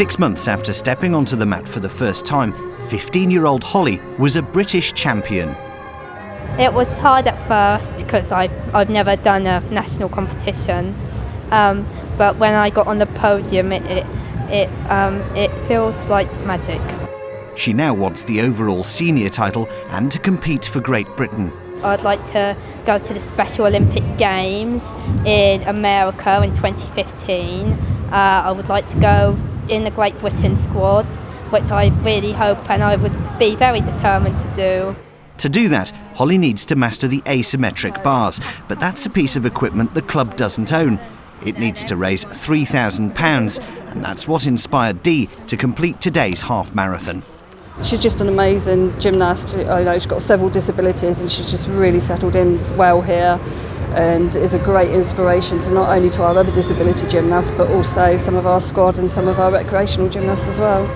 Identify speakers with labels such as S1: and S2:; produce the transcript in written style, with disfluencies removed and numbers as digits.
S1: 6 months after stepping onto the mat for the first time, 15-year-old Holly was a British champion.
S2: It was hard at first because I've never done a national competition, but when I got on the podium, it feels like magic.
S1: She now wants the overall senior title and to compete for Great Britain.
S2: I'd like to go to the Special Olympic Games in America in 2015. I would like to go in the Great Britain squad, which I really hope and I would be very determined to do.
S1: To do that, Holly needs to master the asymmetric bars, but that's a piece of equipment the club doesn't own. It needs to raise £3,000, and that's what inspired Dee to complete today's half marathon.
S3: She's just an amazing gymnast. I know she's got several disabilities and she's just really settled in well here and is a great inspiration to not only to our other disability gymnasts but also some of our squad and some of our recreational gymnasts as well.